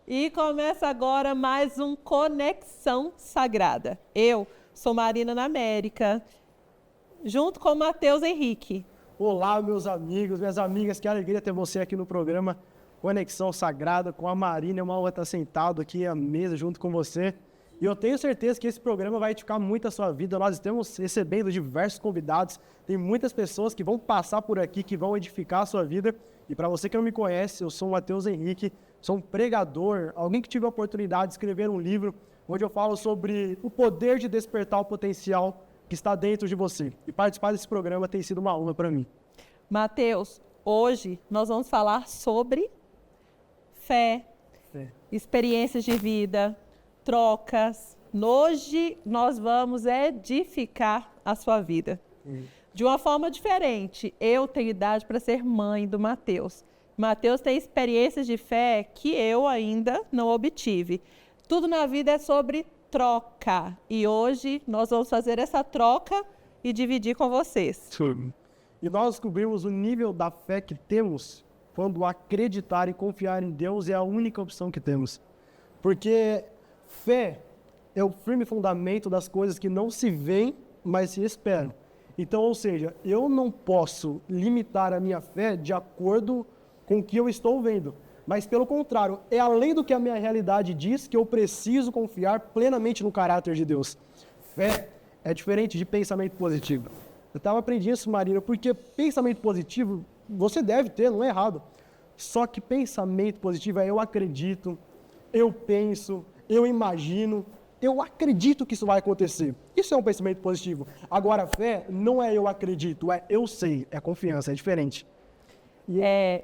E começa agora mais um Conexão Sagrada. Eu sou Marina na América, junto com o Matheus Henrique. Olá, meus amigos, minhas amigas, que alegria ter você aqui no programa Conexão Sagrada com a Marina. É uma honra estar sentado aqui à mesa junto com você. E eu tenho certeza que esse programa vai edificar muito a sua vida. Nós estamos recebendo diversos convidados, tem muitas pessoas que vão passar por aqui, que vão edificar a sua vida. E para você que não me conhece, eu sou o Matheus Henrique, sou um pregador, alguém que tive a oportunidade de escrever um livro onde eu falo sobre o poder de despertar o potencial que está dentro de você. E participar desse programa tem sido uma honra para mim. Matheus, hoje nós vamos falar sobre fé, experiências de vida, trocas. Hoje nós vamos edificar a sua vida. De uma forma diferente. Eu tenho idade para ser mãe do Matheus. Matheus tem experiências de fé que eu ainda não obtive. Tudo na vida é sobre troca. E hoje nós vamos fazer essa troca e dividir com vocês. E nós descobrimos o nível da fé que temos quando acreditar e confiar em Deus é a única opção que temos. Porque fé é o firme fundamento das coisas que não se veem, mas se esperam. Então, ou seja, eu não posso limitar a minha fé de acordo com o que eu estou vendo. Mas, pelo contrário, é além do que a minha realidade diz que eu preciso confiar plenamente no caráter de Deus. Fé é diferente de pensamento positivo. Eu estava aprendendo isso, Marina, porque pensamento positivo você deve ter, não é errado. Só que pensamento positivo é eu acredito, eu penso, eu imagino, eu acredito que isso vai acontecer. Isso é um pensamento positivo. Agora, fé não é eu acredito, é eu sei, é confiança, é diferente.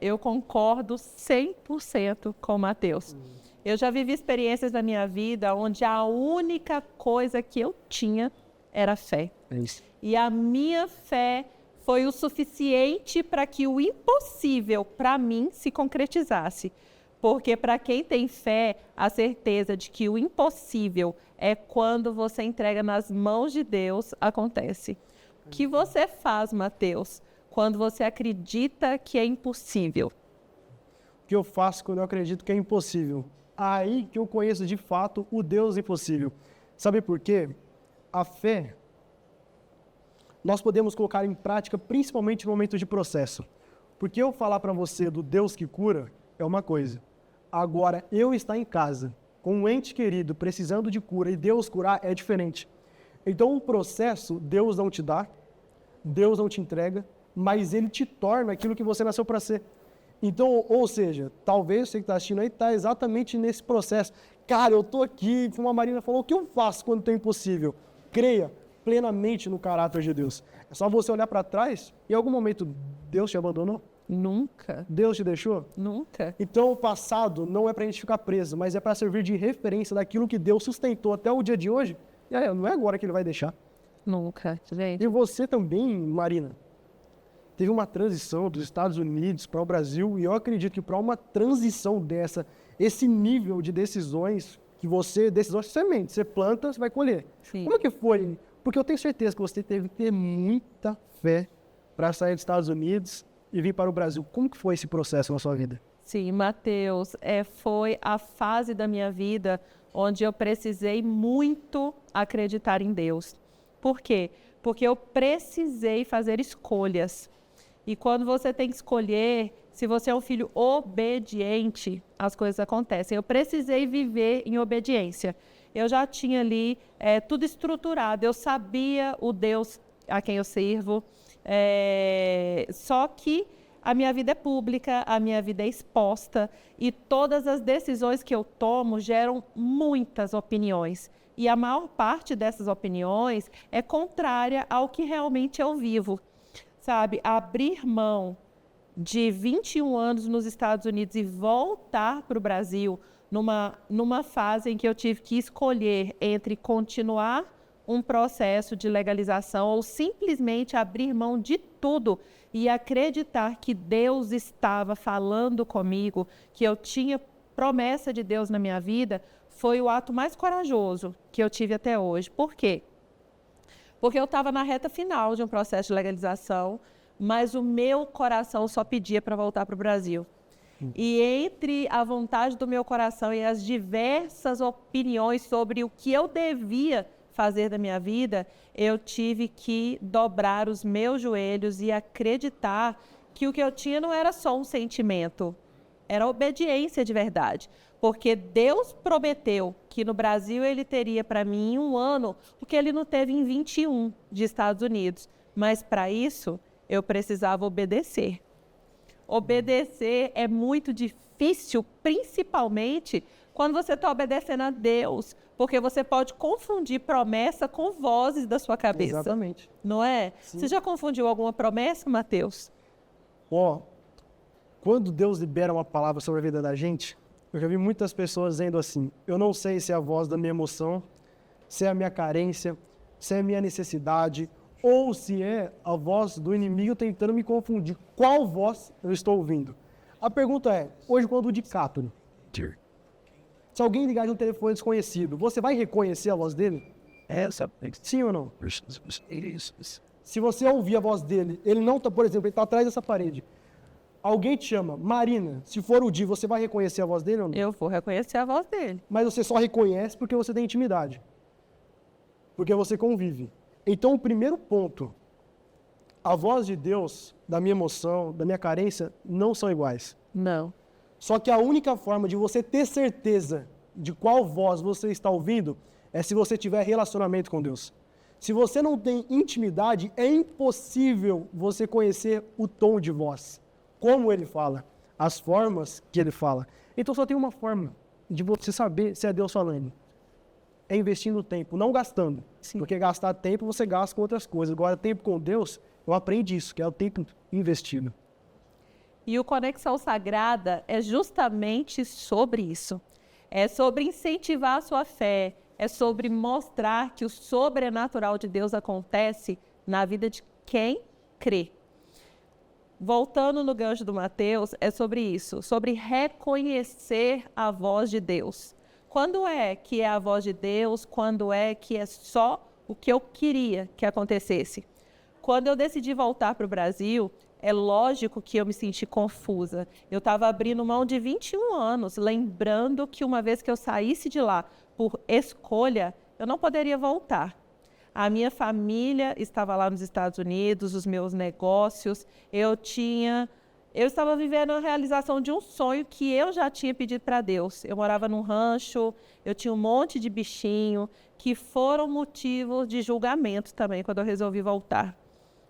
Eu concordo 100% com o Matheus. Eu já vivi experiências na minha vida onde a única coisa que eu tinha era fé. É isso. E a minha fé foi o suficiente para que o impossível para mim se concretizasse. Porque para quem tem fé, a certeza de que o impossível é quando você entrega nas mãos de Deus, acontece. O que você faz, Matheus, quando você acredita que é impossível? O que eu faço quando eu acredito que é impossível? Aí que eu conheço de fato o Deus impossível. Sabe por quê? A fé, nós podemos colocar em prática principalmente no momento de processo. Porque eu falar para você do Deus que cura é uma coisa. Agora, eu estar em casa com um ente querido precisando de cura e Deus curar é diferente. Então, o processo, Deus não te dá, Deus não te entrega, mas Ele te torna aquilo que você nasceu para ser. Então, ou seja, talvez você que está assistindo aí está exatamente nesse processo. Cara, eu estou aqui, como a Marina falou, o que eu faço quando tem impossível? Creia plenamente no caráter de Deus. É só você olhar para trás e em algum momento Deus te abandonou? Nunca. Deus te deixou? Nunca. Então o passado não é para a gente ficar preso, mas é para servir de referência daquilo que Deus sustentou até o dia de hoje. E aí, não é agora que Ele vai deixar. Nunca, gente. E você também, Marina, teve uma transição dos Estados Unidos para o Brasil e eu acredito que para uma transição dessa, esse nível de decisões decisões de semente, você planta, você vai colher. Sim. Como é que foi? Porque eu tenho certeza que você teve que ter muita fé para sair dos Estados Unidos e vir para o Brasil. Como que foi esse processo na sua vida? Sim, Matheus, foi a fase da minha vida onde eu precisei muito acreditar em Deus. Por quê? Porque eu precisei fazer escolhas. E quando você tem que escolher, se você é um filho obediente, as coisas acontecem. Eu precisei viver em obediência. Eu já tinha ali tudo estruturado, eu sabia o Deus a quem eu sirvo, só que a minha vida é pública, a minha vida é exposta e todas as decisões que eu tomo geram muitas opiniões. E a maior parte dessas opiniões é contrária ao que realmente eu vivo. Sabe, abrir mão de 21 anos nos Estados Unidos e voltar para o Brasil numa fase em que eu tive que escolher entre continuar um processo de legalização ou simplesmente abrir mão de tudo e acreditar que Deus estava falando comigo, que eu tinha promessa de Deus na minha vida, foi o ato mais corajoso que eu tive até hoje. Por quê? Porque eu estava na reta final de um processo de legalização, mas o meu coração só pedia para voltar para o Brasil. E entre a vontade do meu coração e as diversas opiniões sobre o que eu devia fazer da minha vida, eu tive que dobrar os meus joelhos e acreditar que o que eu tinha não era só um sentimento, era obediência de verdade. Porque Deus prometeu que no Brasil ele teria para mim em 1 ano o que ele não teve em 21 de Estados Unidos. Mas para isso, eu precisava obedecer. Obedecer é muito difícil, principalmente quando você está obedecendo a Deus, porque você pode confundir promessa com vozes da sua cabeça. Exatamente. Não é? Sim. Você já confundiu alguma promessa, Mateus? Quando Deus libera uma palavra sobre a vida da gente, eu já vi muitas pessoas dizendo assim, eu não sei se é a voz da minha emoção, se é a minha carência, se é a minha necessidade, ou se é a voz do inimigo tentando me confundir. Qual voz eu estou ouvindo? A pergunta é, hoje quando o Dicátoro, se alguém ligar de um telefone desconhecido, você vai reconhecer a voz dele? Sim ou não? Se você ouvir a voz dele, ele não está, por exemplo, ele está atrás dessa parede. Alguém te chama, Marina, se for o Di, você vai reconhecer a voz dele ou não? Eu vou reconhecer a voz dele. Mas você só reconhece porque você tem intimidade. Porque você convive. Então, o primeiro ponto, a voz de Deus, da minha emoção, da minha carência, não são iguais. Não. Só que a única forma de você ter certeza de qual voz você está ouvindo é se você tiver relacionamento com Deus. Se você não tem intimidade, é impossível você conhecer o tom de voz, como ele fala, as formas que ele fala. Então só tem uma forma de você saber se é Deus falando. É investindo tempo, não gastando. Sim. Porque gastar tempo você gasta com outras coisas. Agora, tempo com Deus, eu aprendi isso, que é o tempo investido. E o Conexão Sagrada é justamente sobre isso. É sobre incentivar a sua fé, é sobre mostrar que o sobrenatural de Deus acontece na vida de quem crê. Voltando no gancho do Mateus, é sobre isso, sobre reconhecer a voz de Deus. Quando é que é a voz de Deus? Quando é que é só o que eu queria que acontecesse? Quando eu decidi voltar para o Brasil, é lógico que eu me senti confusa. Eu estava abrindo mão de 21 anos, lembrando que uma vez que eu saísse de lá por escolha, eu não poderia voltar. A minha família estava lá nos Estados Unidos, os meus negócios, eu estava vivendo a realização de um sonho que eu já tinha pedido para Deus. Eu morava num rancho, eu tinha um monte de bichinho, que foram motivo de julgamento também, quando eu resolvi voltar.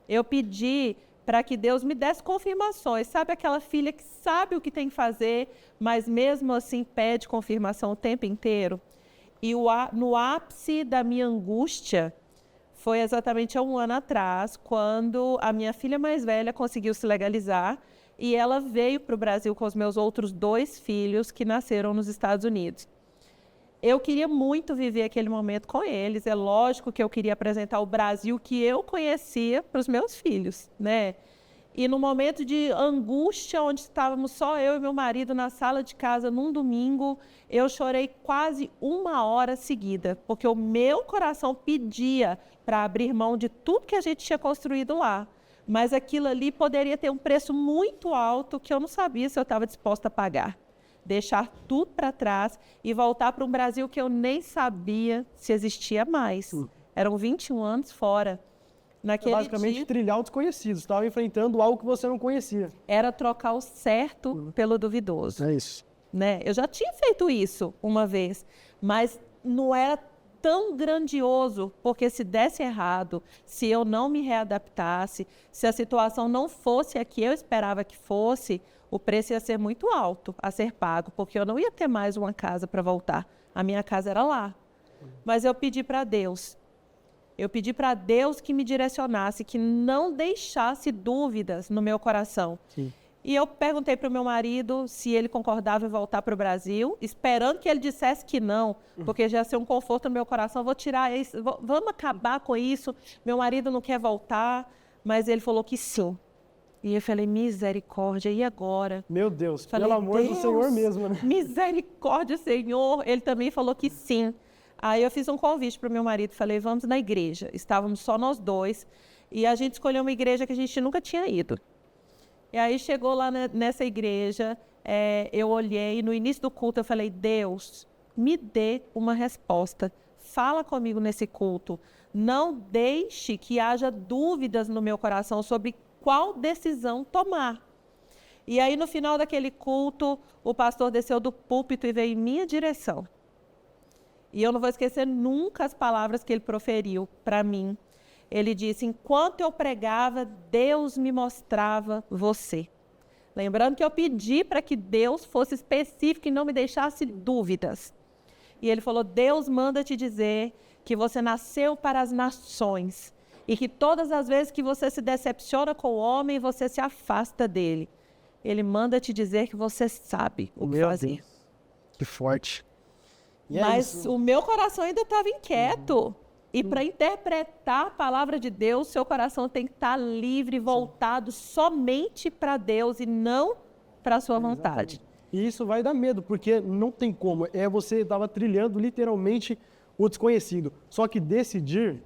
Eu pedi para que Deus me desse confirmações. Sabe aquela filha que sabe o que tem que fazer, mas mesmo assim pede confirmação o tempo inteiro? E no ápice da minha angústia, foi exatamente há 1 ano atrás, quando a minha filha mais velha conseguiu se legalizar e ela veio para o Brasil com os meus outros 2 filhos que nasceram nos Estados Unidos. Eu queria muito viver aquele momento com eles. É lógico que eu queria apresentar o Brasil que eu conhecia para os meus filhos, né? E no momento de angústia, onde estávamos só eu e meu marido na sala de casa num domingo, eu chorei quase 1 hora seguida, porque o meu coração pedia para abrir mão de tudo que a gente tinha construído lá. Mas aquilo ali poderia ter um preço muito alto que eu não sabia se eu estava disposta a pagar. Deixar tudo para trás e voltar para um Brasil que eu nem sabia se existia mais. Eram 21 anos fora. Naquele basicamente dia, trilhar o desconhecido. Você estava enfrentando algo que você não conhecia. era trocar o certo pelo duvidoso. É isso. Né? Eu já tinha feito isso uma vez, mas não era tão grandioso, porque se desse errado, se eu não me readaptasse, se a situação não fosse a que eu esperava que fosse, o preço ia ser muito alto a ser pago, porque eu não ia ter mais uma casa para voltar. A minha casa era lá. Mas eu pedi para Deus. Eu pedi para Deus que me direcionasse, que não deixasse dúvidas no meu coração. Sim. E eu perguntei para o meu marido se ele concordava em voltar para o Brasil, esperando que ele dissesse que não, porque já ia ser um conforto no meu coração. Vou tirar isso, vamos acabar com isso. Meu marido não quer voltar, mas ele falou que sim. E eu falei, misericórdia, e agora? Meu Deus, Falei, pelo amor do Senhor mesmo, né? Misericórdia, Senhor. Ele também falou que sim. Aí eu fiz um convite para o meu marido, falei, vamos na igreja. Estávamos só nós 2, e a gente escolheu uma igreja que a gente nunca tinha ido. E aí chegou lá nessa igreja, eu olhei, no início do culto eu falei, Deus, me dê uma resposta. Fala comigo nesse culto. Não deixe que haja dúvidas no meu coração sobre qual decisão tomar. E aí, no final daquele culto, o pastor desceu do púlpito e veio em minha direção. E eu não vou esquecer nunca as palavras que ele proferiu para mim. Ele disse, enquanto eu pregava, Deus me mostrava você. Lembrando que eu pedi para que Deus fosse específico e não me deixasse dúvidas. E ele falou, Deus manda te dizer que você nasceu para as nações. E que todas as vezes que você se decepciona com o homem, você se afasta dele. Ele manda te dizer que você sabe o que fazer. Deus, que forte. Mas o meu coração ainda estava inquieto. E para interpretar a palavra de Deus, seu coração tem que estar livre, voltado somente para Deus e não para a sua vontade. E isso vai dar medo, porque não tem como. Você estava trilhando literalmente o desconhecido. Só que decidir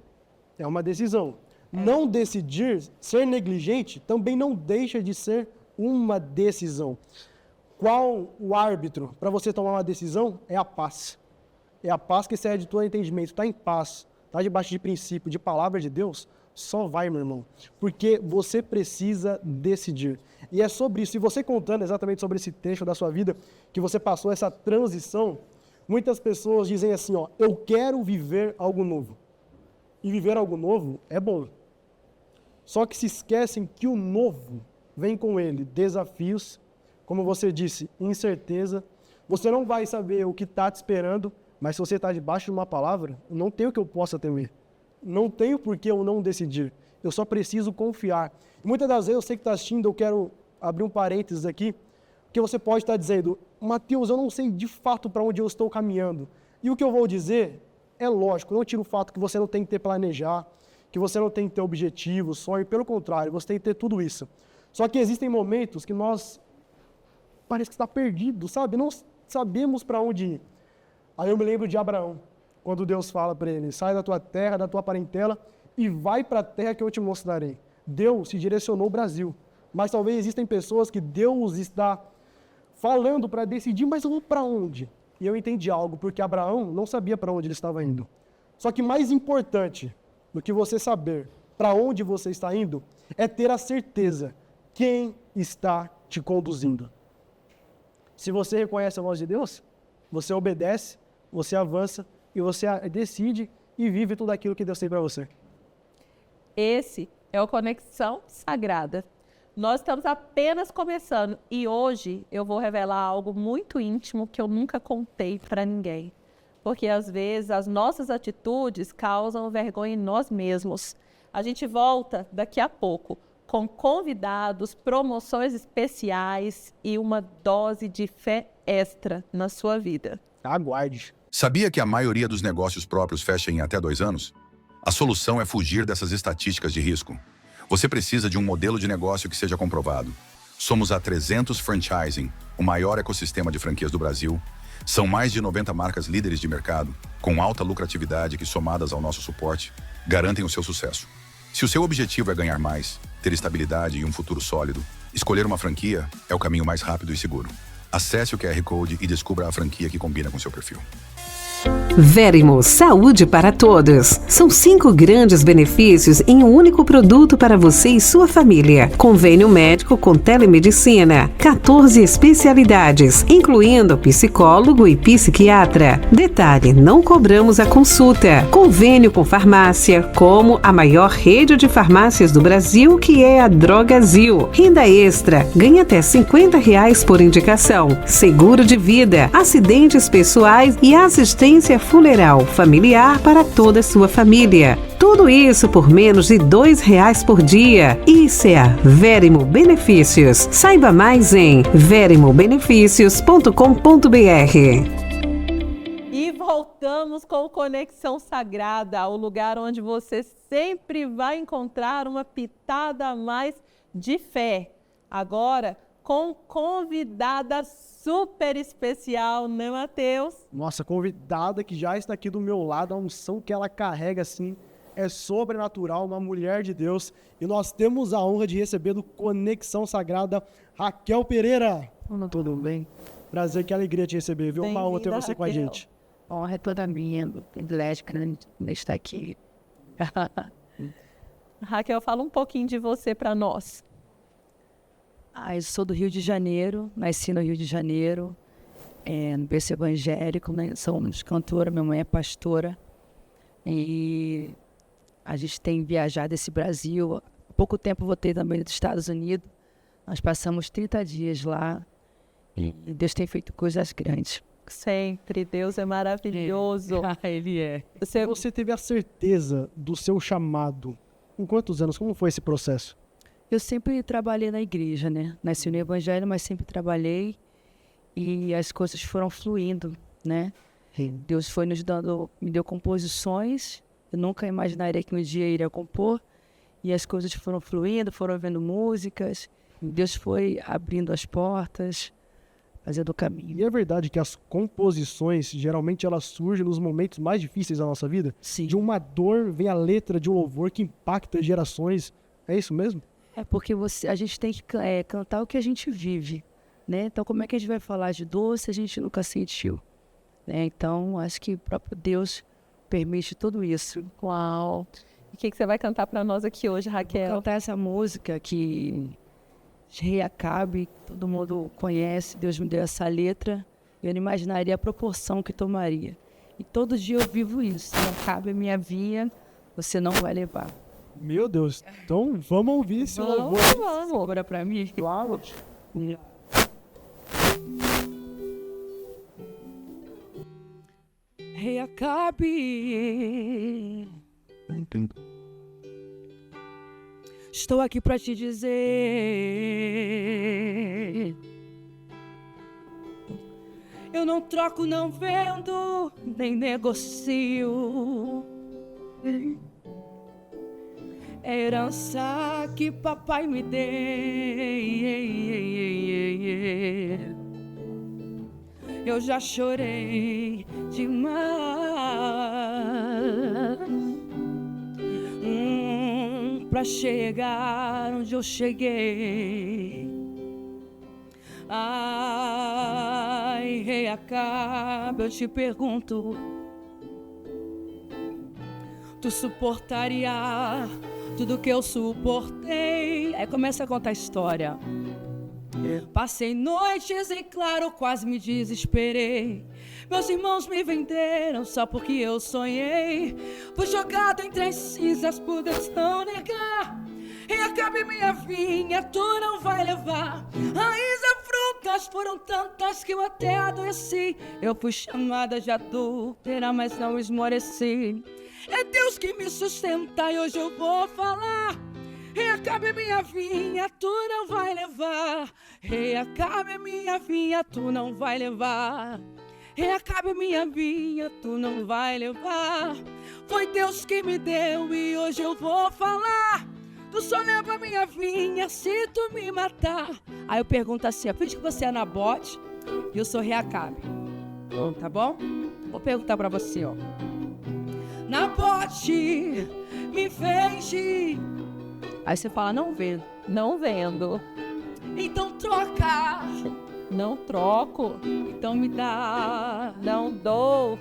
é uma decisão. Não decidir, ser negligente, também não deixa de ser uma decisão. Qual o árbitro para você tomar uma decisão? É a paz. É a paz que excede todo entendimento. Está em paz, está debaixo de princípio, de palavra de Deus, só vai, meu irmão. Porque você precisa decidir. E é sobre isso. E você contando exatamente sobre esse trecho da sua vida, que você passou essa transição, muitas pessoas dizem assim, ó, eu quero viver algo novo. E viver algo novo é bom. Só que se esquecem que o novo vem com ele desafios, como você disse, incerteza. Você não vai saber o que está te esperando, mas se você está debaixo de uma palavra, não tem o que eu possa temer. Não tenho por que eu não decidir. Eu só preciso confiar. E muitas das vezes, você que está assistindo, eu quero abrir um parênteses aqui, porque você pode estar dizendo, Mateus, eu não sei de fato para onde eu estou caminhando. E o que eu vou dizer é lógico, não tira o fato que você não tem que ter planejar, que você não tem que ter objetivo, sonho, pelo contrário, você tem que ter tudo isso. Só que existem momentos que nós parece que está perdido, sabe? Não sabemos para onde ir. Aí eu me lembro de Abraão, quando Deus fala para ele, sai da tua terra, da tua parentela e vai para a terra que eu te mostrarei. Deus se direcionou ao Brasil, mas talvez existem pessoas que Deus está falando para decidir, mas eu vou para onde? E eu entendi algo, porque Abraão não sabia para onde ele estava indo. Só que mais importante do que você saber para onde você está indo, é ter a certeza quem está te conduzindo. Se você reconhece a voz de Deus, você obedece, você avança e você decide e vive tudo aquilo que Deus tem para você. Esse é o Conexão Sagrada. Nós estamos apenas começando e hoje eu vou revelar algo muito íntimo que eu nunca contei para ninguém. Porque às vezes as nossas atitudes causam vergonha em nós mesmos. A gente volta daqui a pouco com convidados, promoções especiais e uma dose de fé extra na sua vida. Aguarde. Sabia que a maioria dos negócios próprios fecha em até 2 anos? A solução é fugir dessas estatísticas de risco. Você precisa de um modelo de negócio que seja comprovado. Somos a 300 Franchising, o maior ecossistema de franquias do Brasil. São mais de 90 marcas líderes de mercado, com alta lucratividade que, somadas ao nosso suporte, garantem o seu sucesso. Se o seu objetivo é ganhar mais, ter estabilidade e um futuro sólido, escolher uma franquia é o caminho mais rápido e seguro. Acesse o QR Code e descubra a franquia que combina com seu perfil. Verimo, saúde para todos. São 5 grandes benefícios em um único produto para você e sua família. Convênio médico com telemedicina, 14 especialidades, incluindo psicólogo e psiquiatra. Detalhe, não cobramos a consulta. Convênio com farmácia, como a maior rede de farmácias do Brasil, que é a Drogazil. Renda extra, ganha até R$50 por indicação. Seguro de vida, acidentes pessoais e assistência funeral familiar para toda a sua família. Tudo isso por menos de R$2 por dia. Isso é a Verimo Benefícios. Saiba mais em verimobenefícios.com.br. E voltamos com Conexão Sagrada, o lugar onde você sempre vai encontrar uma pitada a mais de fé. Agora, com convidada super especial, né, Mateus? Nossa, convidada que já está aqui do meu lado, a unção que ela carrega, assim, é sobrenatural, uma mulher de Deus. E nós temos a honra de receber do Conexão Sagrada, Raquel Pereira. Tudo bem? Prazer, que alegria te receber, viu? Uma honra ter Bem-vinda, você com a Raquel. gente. Honra é toda minha, privilégio grande estar aqui. Raquel, fala um pouquinho de você para nós. Eu sou do Rio de Janeiro, nasci no Rio de Janeiro, no berço evangélico, né? Somos cantora, minha mãe é pastora. E a gente tem viajado esse Brasil. Há pouco tempo voltei também dos Estados Unidos. Nós passamos 30 dias lá e Deus tem feito coisas grandes. Sempre, Deus é maravilhoso. Ele é. Você teve a certeza do seu chamado. Com quantos anos? Como foi esse processo? Eu sempre trabalhei na igreja, né? Nasci no evangelho, mas sempre trabalhei e as coisas foram fluindo, né? Deus foi nos dando, me deu composições. Eu nunca imaginaria que um dia eu iria compor. E as coisas foram fluindo, foram vendo músicas. Deus foi abrindo as portas, fazendo o caminho. E é verdade que as composições, geralmente, elas surgem nos momentos mais difíceis da nossa vida? Sim. De uma dor vem a letra de um louvor que impacta gerações. É isso mesmo? É porque a gente tem que cantar o que a gente vive, né? Então, como é que a gente vai falar de dor se a gente nunca sentiu? Né? Então, acho que o próprio Deus permite tudo isso. Uau! E o que você vai cantar para nós aqui hoje, Raquel? Cantar essa música que Rei Acabe, todo mundo conhece, Deus me deu essa letra, eu não imaginaria a proporção que tomaria. E todo dia eu vivo isso. Não cabe a minha via, você não vai levar. Meu Deus. Então, vamos ouvir esse louvor. Vamos. Sobra pra mim? Claro. Rei Acabe, estou aqui pra te dizer, eu não troco, não vendo, nem negocio. É herança que papai me deu. Eu já chorei demais pra chegar onde eu cheguei. Ai, Rei Acabe, eu te pergunto, tu suportaria tudo que eu suportei? Aí começa a contar a história. Passei noites em claro, quase me desesperei. Meus irmãos me venderam só porque eu sonhei. Fui jogado entre as cinzas por Deus não negar. E acabe minha vinha, tu não vai levar. Raiz e frutas foram tantas que eu até adoeci. Eu fui chamada de adúltera, mas não esmoreci. É Deus que me sustenta e hoje eu vou falar. Reacabe minha vinha, tu não vai levar. Reacabe minha vinha, tu não vai levar. Reacabe minha vinha, tu não vai levar. Foi Deus que me deu e hoje eu vou falar. Tu só leva minha vinha se tu me matar. Aí eu pergunto assim, eu pedi que você é Nabote e eu sou Reacabe. Tá bom? Vou perguntar pra você, ó. Nabote me vende. Aí você fala, não vendo. Não vendo. Então troca. Não troco. Então me dá. Não dou.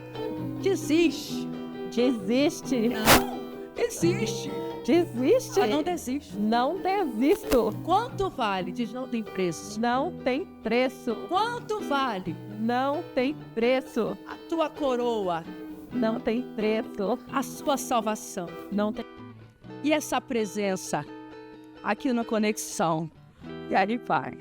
Desiste. Desiste. Não, desiste. Desiste. Não desiste. Não desisto. Quanto vale? Diz, não tem preço. Não tem preço. Quanto vale? Não tem preço. A tua coroa. Não tem preço. A sua salvação. Não tem. E essa presença aqui na Conexão. E aí vai.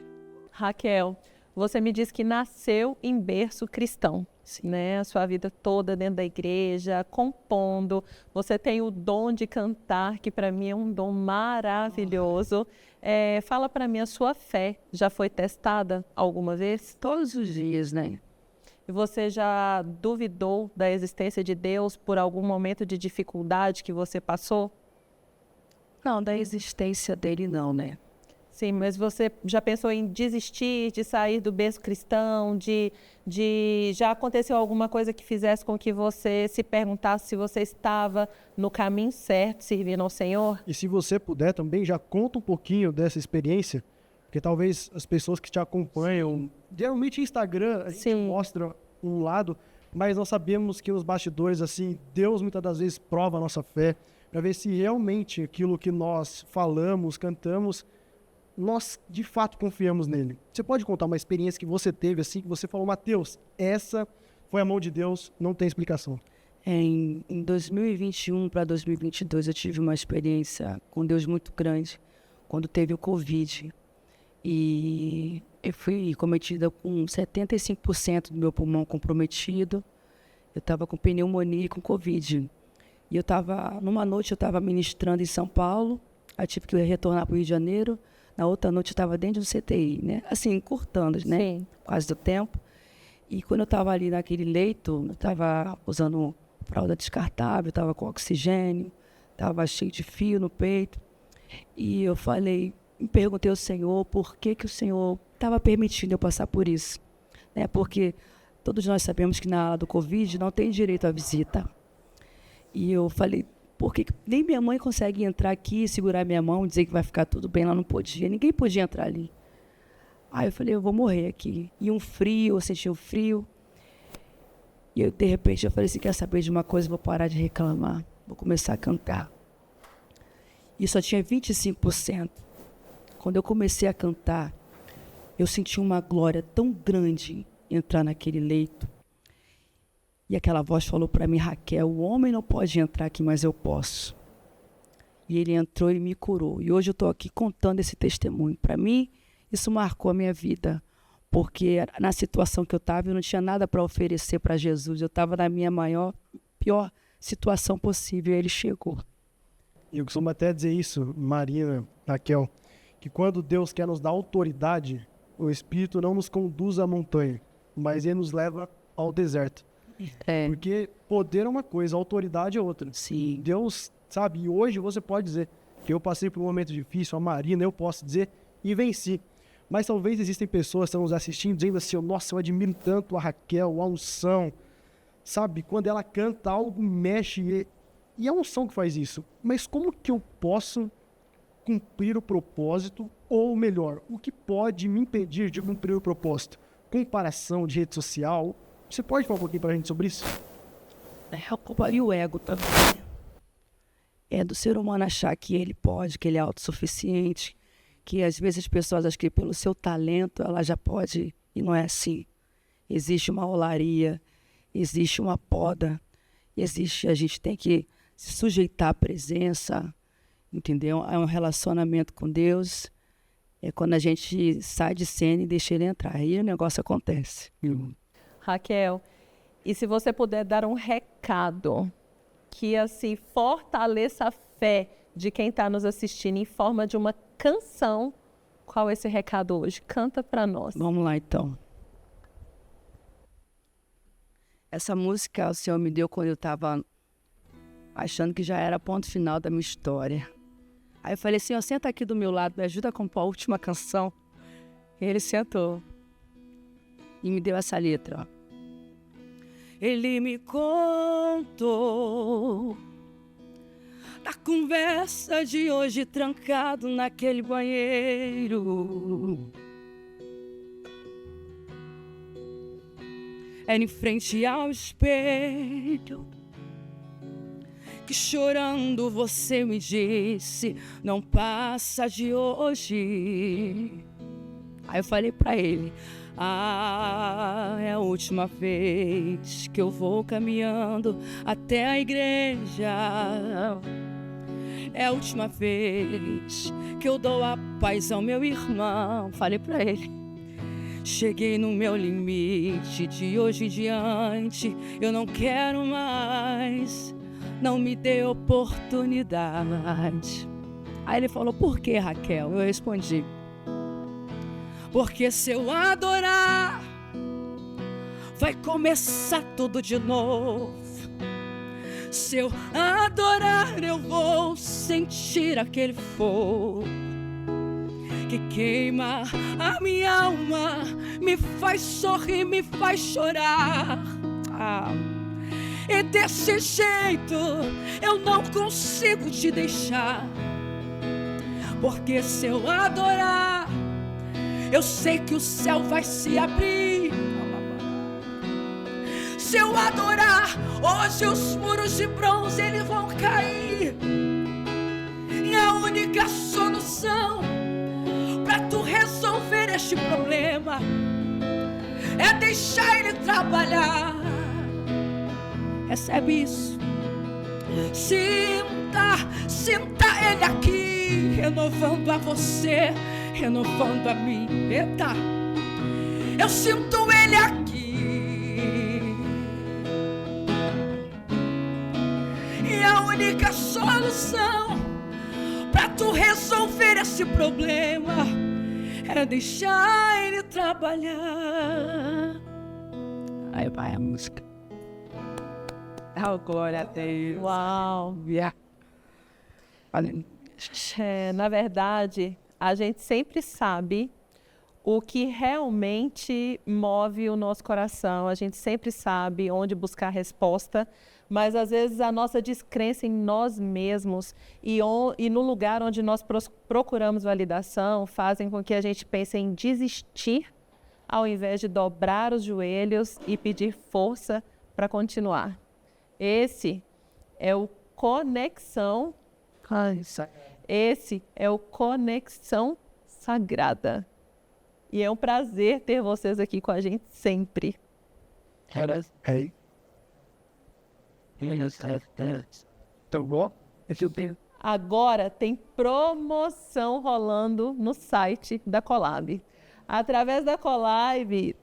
Raquel, você me disse que nasceu em berço cristão, né? A sua vida toda dentro da igreja, compondo. Você tem o dom de cantar, que para mim é um dom maravilhoso. Fala para mim, a sua fé já foi testada alguma vez? Todos os dias, né? E você já duvidou da existência de Deus por algum momento de dificuldade que você passou? Não, da existência dele não, né? Sim, mas você já pensou em desistir, de sair do berço cristão, já aconteceu alguma coisa que fizesse com que você se perguntasse se você estava no caminho certo, servindo ao Senhor? E se você puder também, já conta um pouquinho dessa experiência, Porque talvez as pessoas que te acompanham, geralmente no Instagram, a gente Sim. mostra um lado, mas nós sabemos que nos bastidores, assim, Deus muitas das vezes prova a nossa fé, para ver se realmente aquilo que nós falamos, cantamos, nós de fato confiamos nele. Você pode contar uma experiência que você teve, assim, que você falou, Mateus, essa foi a mão de Deus, não tem explicação. Em 2021 para 2022, eu tive uma experiência com Deus muito grande, quando teve o Covid. E eu fui cometida com 75% do meu pulmão comprometido. Eu estava com pneumonia e com Covid. E numa noite eu estava ministrando em São Paulo, aí tive que retornar para o Rio de Janeiro. Na outra noite eu estava dentro do CTI, né? Assim, encurtando, né? Sim. Quase do tempo. E quando eu estava ali naquele leito, eu estava usando fralda descartável, estava com oxigênio, estava cheio de fio no peito. E eu me perguntei ao Senhor por que o Senhor estava permitindo eu passar por isso. Né? Porque todos nós sabemos que na ala do Covid não tem direito à visita. E eu falei, por que nem minha mãe consegue entrar aqui, segurar minha mão e dizer que vai ficar tudo bem? Ela não podia, ninguém podia entrar ali. Aí eu falei, eu vou morrer aqui. E um frio, eu senti um frio. E eu, de repente, eu falei, se quer saber de uma coisa, vou parar de reclamar. Vou começar a cantar. E só tinha 25%. Quando eu comecei a cantar, eu senti uma glória tão grande entrar naquele leito. E aquela voz falou para mim, Raquel, o homem não pode entrar aqui, mas eu posso. E ele entrou e me curou. E hoje eu estou aqui contando esse testemunho. Para mim, isso marcou a minha vida. Porque na situação que eu estava, eu não tinha nada para oferecer para Jesus. Eu estava na minha pior situação possível. E ele chegou. Eu costumo até dizer isso, Marina, Raquel, que quando Deus quer nos dar autoridade, o Espírito não nos conduz à montanha, mas ele nos leva ao deserto. É. Porque poder é uma coisa, autoridade é outra. Sim. Deus, sabe, e hoje você pode dizer que eu passei por um momento difícil, a Marina, eu posso dizer, e venci. Mas talvez existem pessoas que estão nos assistindo dizendo assim, nossa, eu admiro tanto a Raquel, a unção. Sabe, quando ela canta, algo mexe, e é a unção que faz isso. Mas como que eu posso cumprir o propósito? Ou melhor, o que pode me impedir de cumprir o propósito? Comparação de rede social? Você pode falar um pouquinho pra gente sobre isso? E o ego também. É do ser humano achar que ele pode, que ele é autossuficiente, que às vezes as pessoas acham que pelo seu talento ela já pode, e não é assim. Existe uma olaria, existe uma poda, a gente tem que se sujeitar à presença, entendeu? É um relacionamento com Deus, é quando a gente sai de cena e deixa ele entrar, aí o negócio acontece. Raquel, e se você puder dar um recado que assim fortaleça a fé de quem está nos assistindo em forma de uma canção, qual é esse recado hoje? Canta para nós. Vamos lá, então. Essa música o Senhor me deu quando eu estava achando que já era ponto final da minha história. Aí eu falei, Senhor, senta aqui do meu lado, me ajuda a compor a última canção. E ele sentou e me deu essa letra, ó. Ele me contou da conversa de hoje trancado naquele banheiro. Era em frente ao espelho que chorando você me disse, não passa de hoje. Aí eu falei pra ele, é a última vez que eu vou caminhando até a igreja. É a última vez que eu dou a paz ao meu irmão. Falei pra ele. Cheguei no meu limite, de hoje em diante eu não quero mais. Não me dê oportunidade. Aí ele falou, por que, Raquel? Eu respondi, porque se eu adorar, vai começar tudo de novo. Se eu adorar, eu vou sentir aquele fogo que queima a minha alma, me faz sorrir, me faz chorar. E desse jeito eu não consigo te deixar. Porque se eu adorar, eu sei que o céu vai se abrir. Se eu adorar, hoje os muros de bronze eles vão cair. E a única solução pra tu resolver este problema é deixar ele trabalhar. Recebe isso. Sinta ele aqui, renovando a você, renovando a mim. Eita, eu sinto ele aqui. E a única solução pra tu resolver esse problema é deixar ele trabalhar. Aí vai a música. Oh, glória a Deus. Uau! Yeah. Na verdade, a gente sempre sabe o que realmente move o nosso coração. A gente sempre sabe onde buscar resposta, mas às vezes a nossa descrença em nós mesmos e no lugar onde nós procuramos validação fazem com que a gente pense em desistir ao invés de dobrar os joelhos e pedir força para continuar. Esse é o Conexão. Esse é o Conexão Sagrada. E é um prazer ter vocês aqui com a gente sempre. Agora tem promoção rolando no site da Colab. Através da Colab,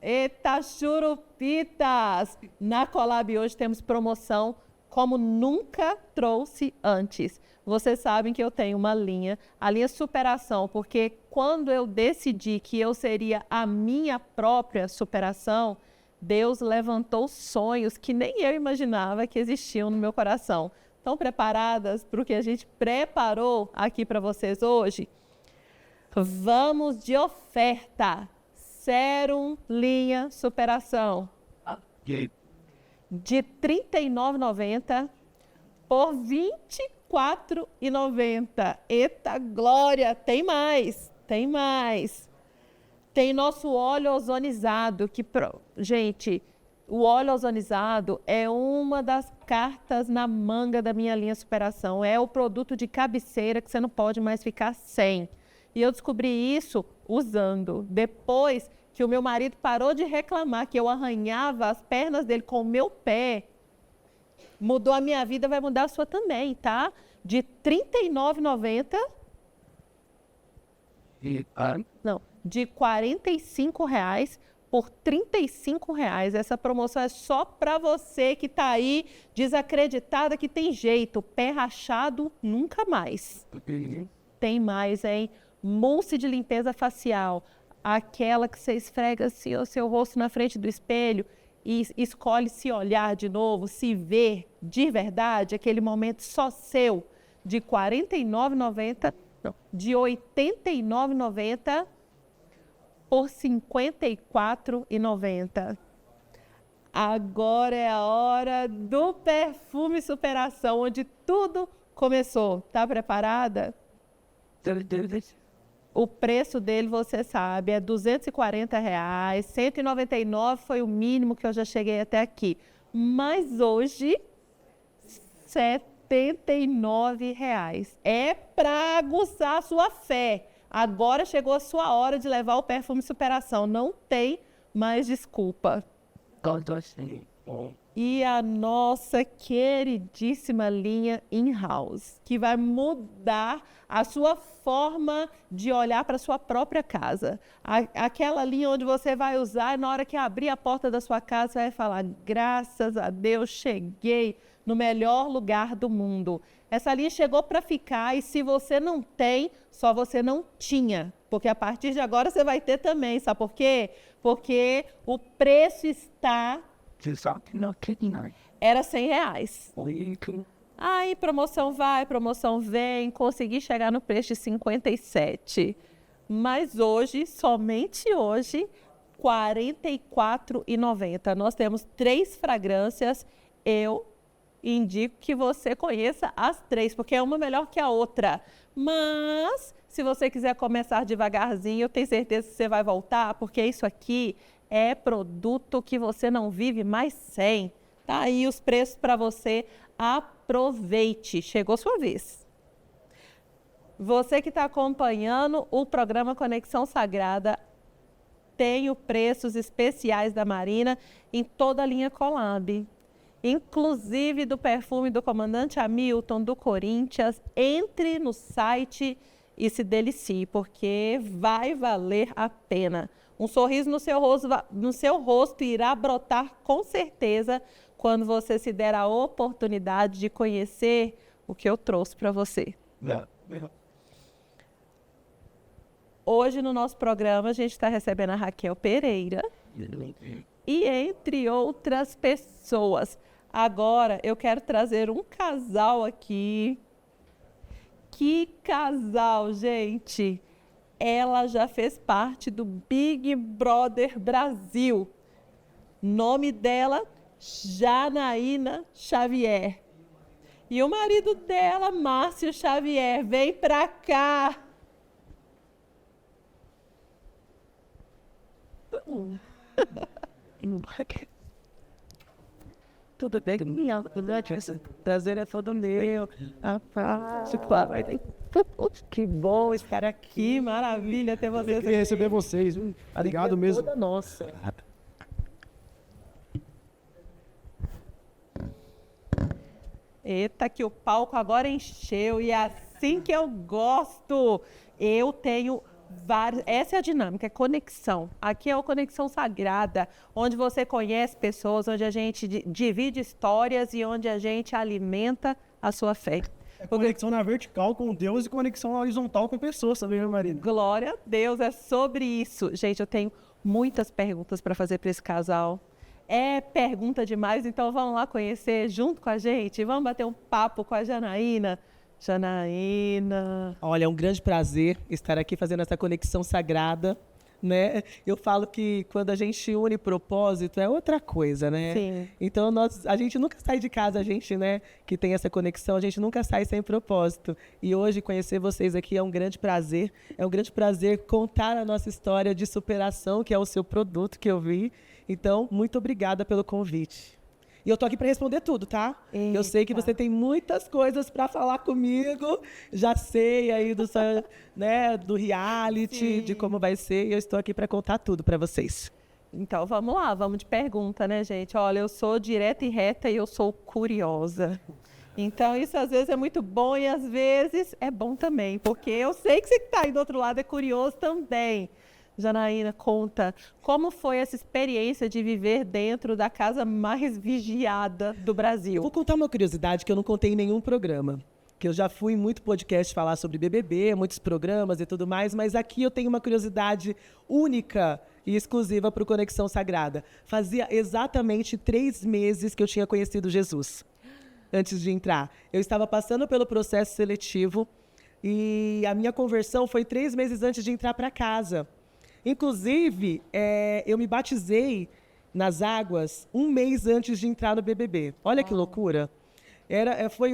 eita churupitas! Na Colab hoje temos promoção como nunca trouxe antes. Vocês sabem que eu tenho uma linha, a linha superação, porque quando eu decidi que eu seria a minha própria superação, Deus levantou sonhos que nem eu imaginava que existiam no meu coração. Estão preparadas para o que a gente preparou aqui para vocês hoje? Vamos de oferta. Sérum linha superação. De R$ 39,90 por R$ 24,90. Eita glória! Tem mais, tem mais. Tem nosso óleo ozonizado, gente, o óleo ozonizado é uma das cartas na manga da minha linha superação. É o produto de cabeceira que você não pode mais ficar sem. E eu descobri isso usando. Depois que o meu marido parou de reclamar que eu arranhava as pernas dele com o meu pé, mudou a minha vida, vai mudar a sua também, tá? De R$ 39,90. Não, de R$ 45,00 por R$ 35,00. Essa promoção é só para você que está aí desacreditada que tem jeito. Pé rachado, nunca mais. Tem mais, hein? Mousse de limpeza facial. Aquela que você esfrega assim, o seu rosto na frente do espelho e escolhe se olhar de novo, se ver de verdade, aquele momento só seu, de R$ 49,90, não, de R$ 89,90 por R$ 54,90. Agora é a hora do perfume superação, onde tudo começou. Tá preparada? O preço dele, você sabe, é R$ 240, R$ 199 foi o mínimo que eu já cheguei até aqui. Mas hoje, R$ 79. É para aguçar a sua fé. Agora chegou a sua hora de levar o perfume superação. Não tem mais desculpa. E a nossa queridíssima linha in-house, que vai mudar a sua forma de olhar para a sua própria casa. Aquela linha onde você vai usar, na hora que abrir a porta da sua casa, você vai falar, graças a Deus, cheguei no melhor lugar do mundo. Essa linha chegou para ficar e se você não tem, só você não tinha. Porque a partir de agora você vai ter também, sabe por quê? Porque o preço está... Era R$100. Aí promoção vai, promoção vem, consegui chegar no preço de 57. Mas hoje, somente hoje, R$ 44,90. Nós temos 3 fragrâncias, eu indico que você conheça as 3, porque é uma melhor que a outra. Mas, se você quiser começar devagarzinho, eu tenho certeza que você vai voltar, porque isso aqui é produto que você não vive mais sem. Tá aí os preços para você. Aproveite. Chegou sua vez. Você que está acompanhando o programa Conexão Sagrada, tem os preços especiais da Marina em toda a linha Colab. Inclusive do perfume do comandante Hamilton, do Corinthians. Entre no site e se delicie, porque vai valer a pena. Um sorriso no seu rosto irá brotar com certeza quando você se der a oportunidade de conhecer o que eu trouxe para você. Hoje, no nosso programa, a gente está recebendo a Raquel Pereira e entre outras pessoas. Agora, eu quero trazer um casal aqui. Que casal, gente! Ela já fez parte do Big Brother Brasil. Nome dela, Janaína Xavier. E o marido dela, Márcio Xavier. Vem pra cá! Tudo bem? Prazer é todo meu. Que bom estar aqui. Que maravilha ter vocês Queria receber vocês. Obrigado mesmo. Toda nossa. Eita, que o palco agora encheu e é assim que eu gosto. Eu tenho vários. Essa é a dinâmica, é conexão. Aqui é a Conexão Sagrada, onde você conhece pessoas, onde a gente divide histórias e onde a gente alimenta a sua fé. É conexão na vertical com Deus e conexão na horizontal com pessoas também, né, Marina? Glória a Deus, é sobre isso. Gente, eu tenho muitas perguntas para fazer para esse casal. É pergunta demais, então vamos lá conhecer junto com a gente. Vamos bater um papo com a Janaína. Janaína. Olha, é um grande prazer estar aqui fazendo essa conexão sagrada, né? Eu falo que quando a gente une propósito é outra coisa, né? Sim. Então a gente nunca sai de casa, a gente, né, que tem essa conexão, a gente nunca sai sem propósito. E hoje conhecer vocês aqui é um grande prazer. É um grande prazer contar a nossa história de superação, que é o seu produto que eu vi. Então, muito obrigada pelo convite. E eu tô aqui para responder tudo, tá? Eita. Eu sei que você tem muitas coisas para falar comigo. Já sei aí do reality, Sim. de como vai ser. E eu estou aqui para contar tudo para vocês. Então vamos lá, vamos de pergunta, né, gente? Olha, eu sou direta e reta e eu sou curiosa. Então isso às vezes é muito bom e às vezes é bom também, porque eu sei que você que está aí do outro lado é curioso também. Janaína, conta, como foi essa experiência de viver dentro da casa mais vigiada do Brasil? Vou contar uma curiosidade que eu não contei em nenhum programa. Que eu já fui em muito podcast falar sobre BBB, muitos programas e tudo mais, mas aqui eu tenho uma curiosidade única e exclusiva para o Conexão Sagrada. Fazia exatamente 3 meses que eu tinha conhecido Jesus, antes de entrar. Eu estava passando pelo processo seletivo e a minha conversão foi 3 meses antes de entrar para casa. Inclusive, eu me batizei nas águas 1 mês antes de entrar no BBB. Olha que loucura.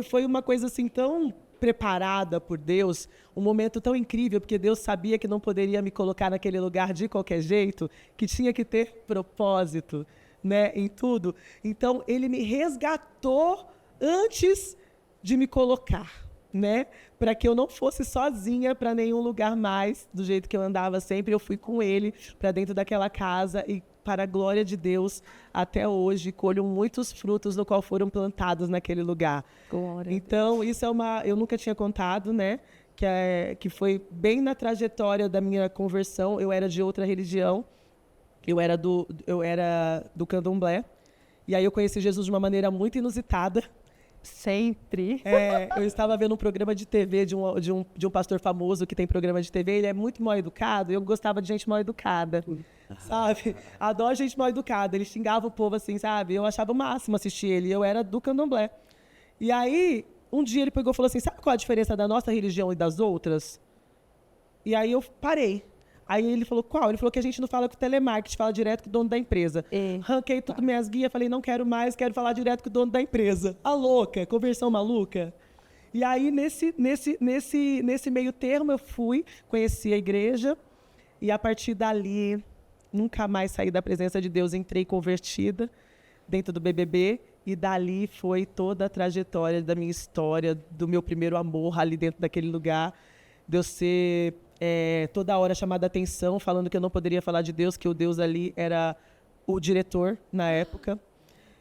Foi uma coisa assim tão preparada por Deus, um momento tão incrível, porque Deus sabia que não poderia me colocar naquele lugar de qualquer jeito, que tinha que ter propósito, né, em tudo. Então, Ele me resgatou antes de me colocar, né, para que eu não fosse sozinha para nenhum lugar mais, do jeito que eu andava sempre. Eu fui com Ele para dentro daquela casa e, para a glória de Deus, até hoje, colho muitos frutos no qual foram plantados naquele lugar. Glória. Então, isso eu nunca tinha contado, né? Que foi bem na trajetória da minha conversão. Eu era de outra religião, eu era do candomblé, e aí eu conheci Jesus de uma maneira muito inusitada. Sempre. Eu estava vendo um programa de TV de um pastor famoso que tem programa de TV. Ele é muito mal educado e eu gostava de gente mal educada, sabe? Adoro gente mal educada. Ele xingava o povo assim, sabe? Eu achava o máximo assistir ele. Eu era do candomblé. E aí, um dia ele pegou e falou assim, sabe qual a diferença da nossa religião e das outras? E aí eu parei. Aí ele falou, qual? Ele falou que a gente não fala com o telemarketing, fala direto com o dono da empresa. Ranquei tudo minhas guias, falei, não quero mais, quero falar direto com o dono da empresa. A louca, conversão maluca. E aí, nesse meio termo, eu fui, conheci a igreja, e a partir dali, nunca mais saí da presença de Deus, entrei convertida dentro do BBB, e dali foi toda a trajetória da minha história, do meu primeiro amor ali dentro daquele lugar, de eu ser toda hora chamada a atenção, falando que eu não poderia falar de Deus, que o Deus ali era o diretor na época.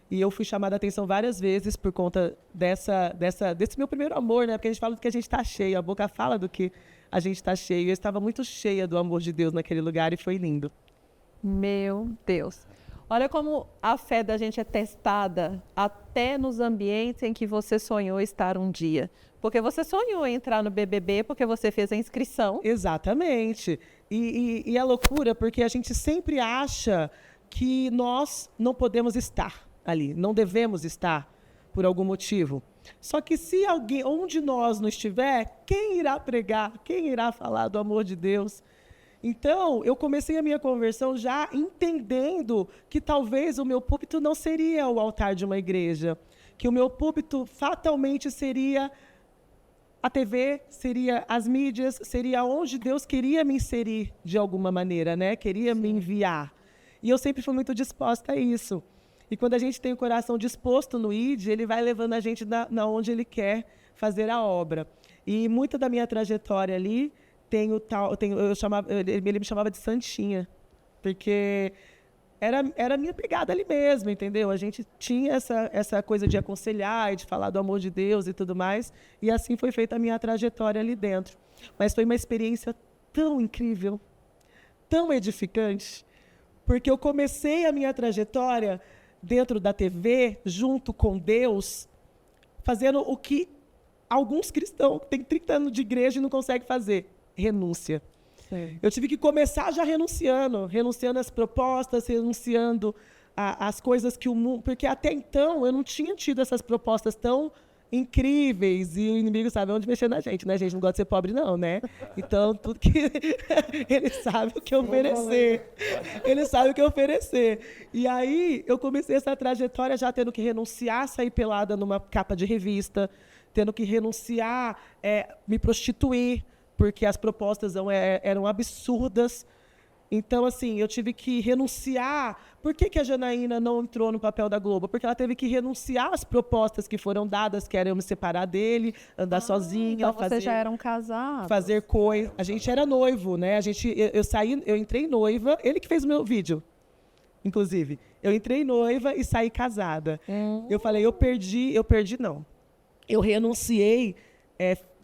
E eu fui chamada a atenção várias vezes por conta desse meu primeiro amor, né? Porque a gente fala do que a gente está cheio, a boca fala do que a gente está cheio. Eu estava muito cheia do amor de Deus naquele lugar e foi lindo. Meu Deus. Olha como a fé da gente é testada até nos ambientes em que você sonhou estar um dia. Porque você sonhou em entrar no BBB porque você fez a inscrição. Exatamente. E é loucura porque a gente sempre acha que nós não podemos estar ali, não devemos estar por algum motivo. Só que se alguém, onde nós não estiver, quem irá pregar? Quem irá falar do amor de Deus? Então, eu comecei a minha conversão já entendendo que talvez o meu púlpito não seria o altar de uma igreja, que o meu púlpito fatalmente seria a TV, seria as mídias, seria onde Deus queria me inserir de alguma maneira, né? Queria me enviar. E eu sempre fui muito disposta a isso. E quando a gente tem o coração disposto no ID, ele vai levando a gente na onde ele quer fazer a obra. E muita da minha trajetória ali ele me chamava de Santinha, porque era a minha pegada ali mesmo, entendeu? A gente tinha essa coisa de aconselhar e de falar do amor de Deus e tudo mais, e assim foi feita a minha trajetória ali dentro. Mas foi uma experiência tão incrível, tão edificante, porque eu comecei a minha trajetória dentro da TV, junto com Deus, fazendo o que alguns cristãos têm 30 anos de igreja e não conseguem fazer. Renúncia. Sim. Eu tive que começar já renunciando às propostas, renunciando às coisas que o mundo... Porque até então eu não tinha tido essas propostas tão incríveis e o inimigo sabe onde mexer na gente, né? A gente não gosta de ser pobre não, né? Então, tudo que... ele sabe o que oferecer. Ele sabe o que oferecer. E aí, eu comecei essa trajetória já tendo que renunciar a sair pelada numa capa de revista, tendo que renunciar, me prostituir, porque as propostas eram absurdas. Então, assim, eu tive que renunciar. Por que a Janaína não entrou no papel da Globo? Porque ela teve que renunciar às propostas que foram dadas, que eram me separar dele, andar sozinha. Então vocês já eram casados. Fazer coisa. A gente era noivo, né? Eu entrei noiva, ele que fez o meu vídeo, inclusive. Eu entrei noiva e saí casada. Eu falei, eu perdi não. Eu renunciei,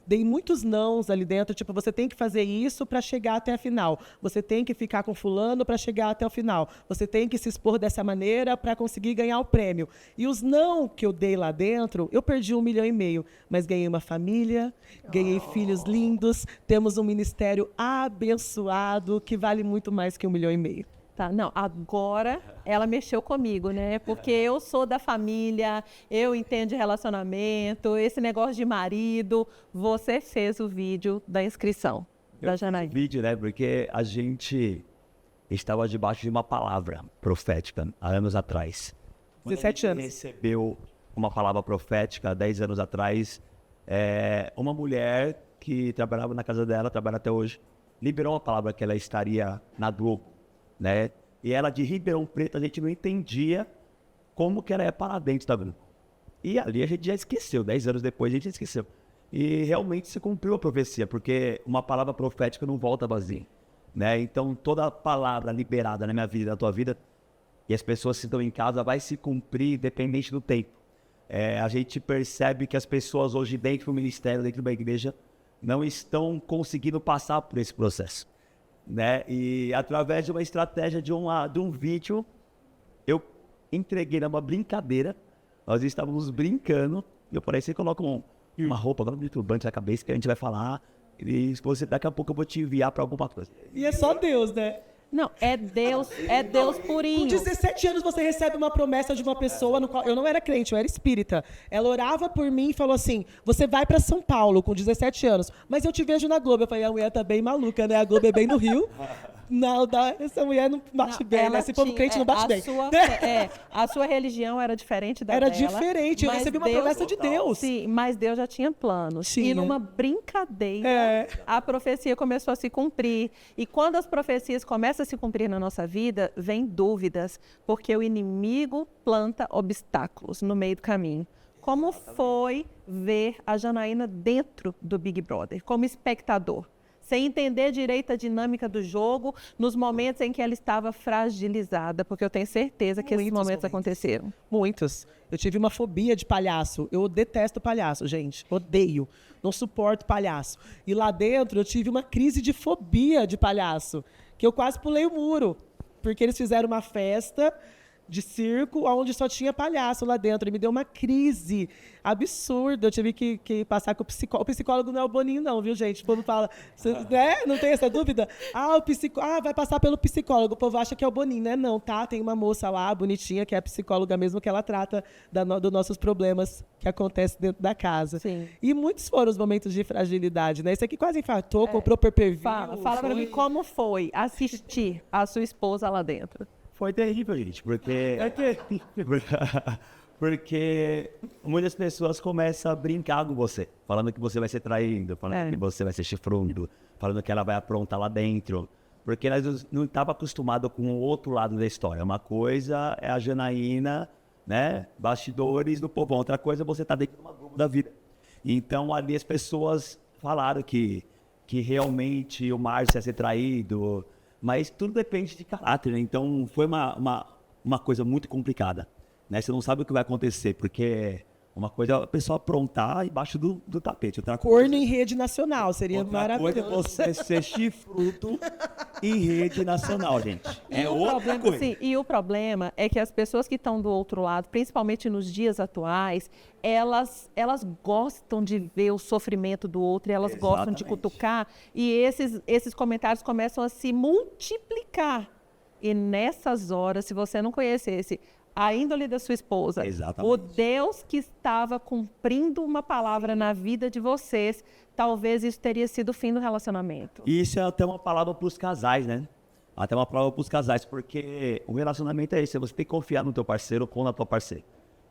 dei muitos nãos ali dentro, tipo, você tem que fazer isso para chegar até a final. Você tem que ficar com fulano para chegar até o final. Você tem que se expor dessa maneira para conseguir ganhar o prêmio. E os não que eu dei lá dentro, eu perdi 1,5 milhão, mas ganhei uma família, ganhei filhos lindos, temos um ministério abençoado que vale muito mais que 1,5 milhão. Tá, não, agora ela mexeu comigo, né? Porque eu sou da família, eu entendo de relacionamento, esse negócio de marido. Você fez o vídeo da inscrição da Janaína. Vídeo, né? Porque a gente estava debaixo de uma palavra profética há anos atrás. 17 anos. Recebeu uma palavra profética 10 anos atrás. Uma mulher que trabalhava na casa dela, trabalha até hoje, liberou uma palavra que ela estaria na Globo, né? E ela de Ribeirão Preto, a gente não entendia como que ela ia parar dentro da Globo. E ali a gente já esqueceu, 10 anos depois a gente já esqueceu. E realmente se cumpriu a profecia, porque uma palavra profética não volta vazia, né? Então toda palavra liberada na minha vida, na tua vida, e as pessoas que estão em casa, vai se cumprir independente do tempo. A gente percebe que as pessoas hoje dentro do ministério, dentro da igreja, não estão conseguindo passar por esse processo, né? E através de uma estratégia de um vídeo, eu entreguei numa brincadeira. Nós estávamos brincando, e eu falei, você coloca uma roupa, agora um turbante na cabeça que a gente vai falar, e daqui a pouco eu vou te enviar para alguma coisa. E é só Deus, né? Não, é Deus purinho. Com 17 anos você recebe uma promessa de uma pessoa no qual eu não era crente, eu era espírita. Ela orava por mim e falou assim: você vai para São Paulo com 17 anos, mas eu te vejo na Globo. Eu falei: a mulher tá bem maluca, né? A Globo é bem no Rio. Não, essa mulher não bate bem, né? Se for crente, não bate bem. A sua religião era diferente da Era dela. diferente, eu recebi uma promessa de Deus. Sim, mas Deus já tinha planos. Tinha. E numa brincadeira, a profecia começou a se cumprir. E quando as profecias começam a se cumprir na nossa vida, vem dúvidas, porque o inimigo planta obstáculos no meio do caminho. Como foi ver a Janaína dentro do Big Brother, como espectador? Sem entender direito a dinâmica do jogo, nos momentos em que ela estava fragilizada, porque eu tenho certeza que esses momentos aconteceram. Muitos. Eu tive uma fobia de palhaço. Eu detesto palhaço, gente. Odeio. Não suporto palhaço. E lá dentro eu tive uma crise de fobia de palhaço, que eu quase pulei o muro, porque eles fizeram uma festa de circo onde só tinha palhaço lá dentro. E me deu uma crise absurda. Eu tive que passar com o psicólogo. O psicólogo não é o Boninho, não, viu, gente? O povo fala, né? Não tem essa dúvida? Vai passar pelo psicólogo. O povo acha que é o Boninho, né? Não, tá? Tem uma moça lá, bonitinha, que é a psicóloga mesmo, que ela trata dos nossos problemas que acontecem dentro da casa. Sim. E muitos foram os momentos de fragilidade, né? Esse aqui quase infartou, comprou pay-per-view. Fala pra mim como foi assistir a sua esposa lá dentro. Foi terrível, gente, porque muitas pessoas começam a brincar com você, falando que você vai ser traído, falando que você vai ser chifrudo, falando que ela vai aprontar lá dentro, porque elas não estavam acostumadas com o outro lado da história. Uma coisa é a Janaína, né, bastidores do povão, outra coisa é você estar dentro de uma Globo da vida. Então, ali as pessoas falaram que realmente o Márcio ia ser traído, mas tudo depende de caráter, né? Então foi uma coisa muito complicada, né? Você não sabe o que vai acontecer, porque uma coisa é a pessoa aprontar embaixo do tapete. Outra coisa, corno em rede nacional, seria maravilhoso. Outra coisa é você ser chifrudo em rede nacional, gente. É outra coisa. Sim, e o problema é que as pessoas que estão do outro lado, principalmente nos dias atuais, elas gostam de ver o sofrimento do outro, e elas gostam de cutucar, e esses comentários começam a se multiplicar. E nessas horas, se você não conhecesse a índole da sua esposa, o Deus que estava cumprindo uma palavra na vida de vocês, talvez isso teria sido o fim do relacionamento. E isso é até uma palavra para os casais, né? Até uma palavra para os casais, porque o relacionamento é isso, você tem que confiar no teu parceiro ou na tua parceira.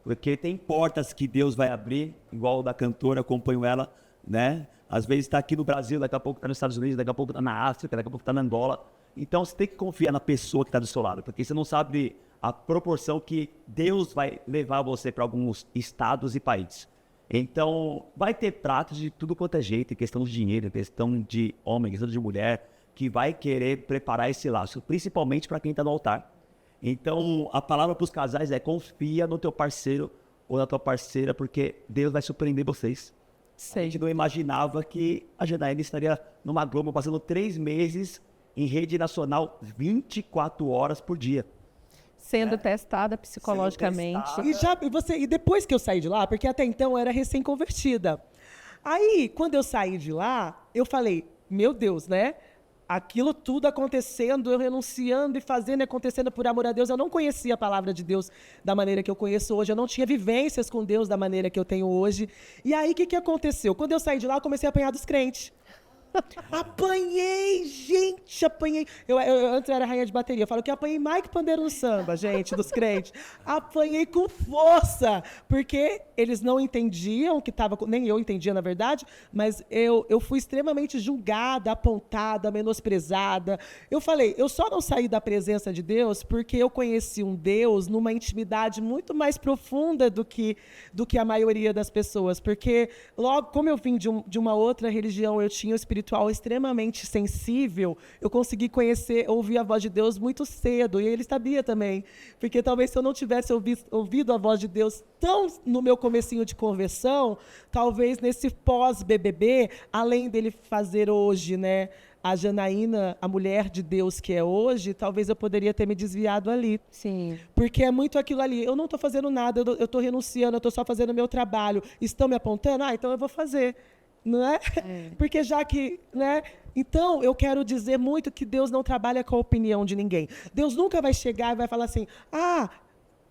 Porque tem portas que Deus vai abrir, igual da cantora, acompanho ela, né? Às vezes está aqui no Brasil, daqui a pouco está nos Estados Unidos, daqui a pouco está na África, daqui a pouco está na Angola. Então você tem que confiar na pessoa que está do seu lado, porque você não sabe a proporção que Deus vai levar você para alguns estados e países. Então, vai ter pratos de tudo quanto é jeito, questão de dinheiro, questão de homem, questão de mulher, que vai querer preparar esse laço, principalmente para quem está no altar. Então, a palavra para os casais é: confia no teu parceiro ou na tua parceira, porque Deus vai surpreender vocês. A gente não imaginava que a Janaína estaria numa Globo passando 3 meses em rede nacional 24 horas por dia. Sendo testada psicologicamente. E depois que eu saí de lá, porque até então eu era recém-convertida. Aí, quando eu saí de lá, eu falei: meu Deus, né? Aquilo tudo acontecendo, eu renunciando e fazendo e acontecendo por amor a Deus. Eu não conhecia a palavra de Deus da maneira que eu conheço hoje. Eu não tinha vivências com Deus da maneira que eu tenho hoje. E aí, o que aconteceu? Quando eu saí de lá, eu comecei a apanhar dos crentes. Apanhei, gente, apanhei. Eu antes era rainha de bateria. Eu falo que eu apanhei Mike Pandeiro no samba, gente, dos crentes. Apanhei com força, porque eles não entendiam que estava... Nem eu entendia, na verdade, mas eu fui extremamente julgada, apontada, menosprezada. Eu falei, eu só não saí da presença de Deus porque eu conheci um Deus numa intimidade muito mais profunda do que a maioria das pessoas. Porque logo, como eu vim de uma outra religião, eu tinha o espiritual extremamente sensível, eu consegui ouvir a voz de Deus muito cedo, e ele sabia também, porque talvez se eu não tivesse ouvido a voz de Deus tão no meu comecinho de conversão, talvez nesse pós-BBB, além dele fazer hoje, né, a Janaína, a mulher de Deus que é hoje, talvez eu poderia ter me desviado ali. Sim. Porque é muito aquilo ali, eu não estou fazendo nada, eu estou renunciando, eu estou só fazendo o meu trabalho, estão me apontando? Então eu vou fazer. Não é? Porque já que, né? Então, eu quero dizer muito que Deus não trabalha com a opinião de ninguém. Deus nunca vai chegar e vai falar assim, o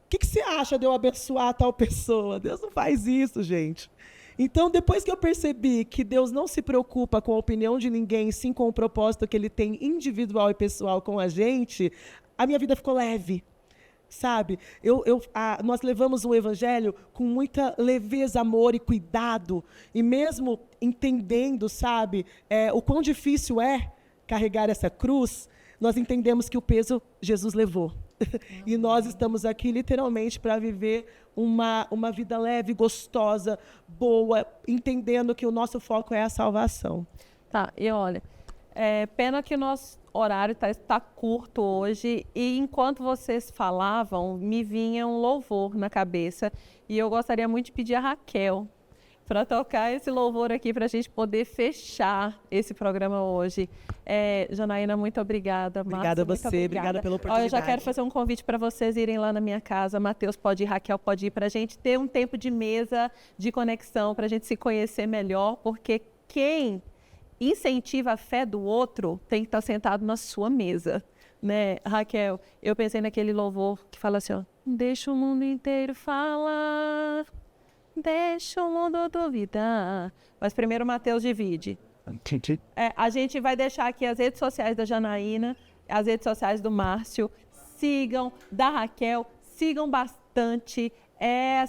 que você acha de eu abençoar tal pessoa? Deus não faz isso, gente. Então, depois que eu percebi que Deus não se preocupa com a opinião de ninguém, sim com o propósito que Ele tem individual e pessoal com a gente, a minha vida ficou leve. Sabe? Nós levamos o evangelho com muita leveza, amor e cuidado. E mesmo entendendo, sabe, o quão difícil é carregar essa cruz, nós entendemos que o peso Jesus levou. E nós estamos aqui literalmente para viver uma vida leve, gostosa, boa, entendendo que o nosso foco é a salvação. Tá, e olha, pena que o nosso horário tá curto hoje, e enquanto vocês falavam, me vinha um louvor na cabeça, e eu gostaria muito de pedir a Raquel para tocar esse louvor aqui, para a gente poder fechar esse programa hoje. Janaína, muito obrigada. Obrigada Márcia, a você, obrigada pela oportunidade. Eu já quero fazer um convite para vocês irem lá na minha casa. Mateus pode ir, Raquel pode ir, para a gente ter um tempo de mesa, de conexão, para a gente se conhecer melhor, porque quem incentiva a fé do outro tem que estar sentado na sua mesa, né? Raquel, eu pensei naquele louvor que fala assim, ó, deixa o mundo inteiro falar, deixa o mundo duvidar. Mas primeiro o Mateus divide. A gente vai deixar aqui as redes sociais da Janaína, as redes sociais do Márcio. Sigam, da Raquel, sigam bastante. É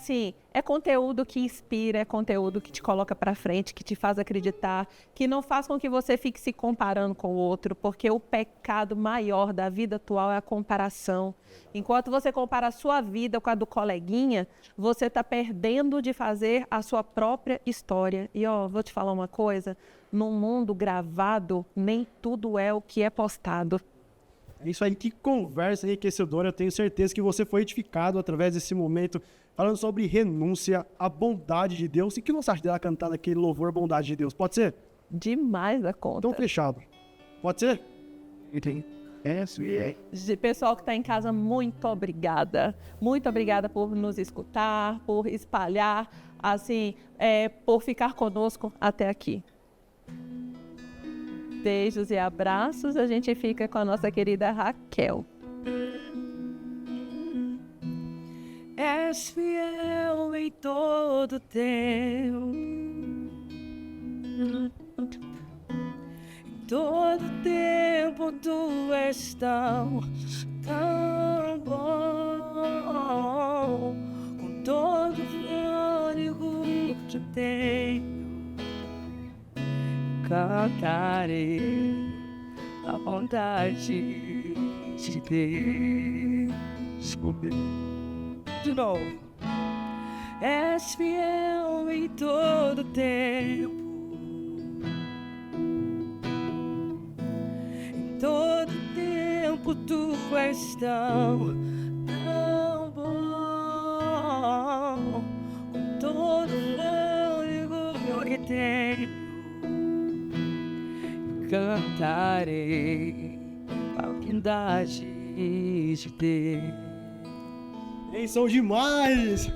conteúdo que inspira, é conteúdo que te coloca para frente, que te faz acreditar, que não faz com que você fique se comparando com o outro, porque o pecado maior da vida atual é a comparação. Enquanto você compara a sua vida com a do coleguinha, você está perdendo de fazer a sua própria história. E vou te falar uma coisa, num mundo gravado, nem tudo é o que é postado. É isso aí, que conversa enriquecedora. Eu tenho certeza que você foi edificado através desse momento, falando sobre renúncia, a bondade de Deus. E o que você acha dela cantar naquele louvor, bondade de Deus? Pode ser? Demais da conta. Então, fechado. Pode ser? Pessoal que está em casa, muito obrigada. Muito obrigada por nos escutar, por espalhar, assim, por ficar conosco até aqui. Beijos e abraços. A gente fica com a nossa querida Raquel. És fiel em todo tempo, em todo tempo tu és tão bom, com todo fôlego que tenho. Cantarei a vontade de Deus. De novo. És fiel em todo tempo, em todo tempo tu és tão bom, com todo fôlego que tenho. Cantarei a bondade de Deus. Eles são demais!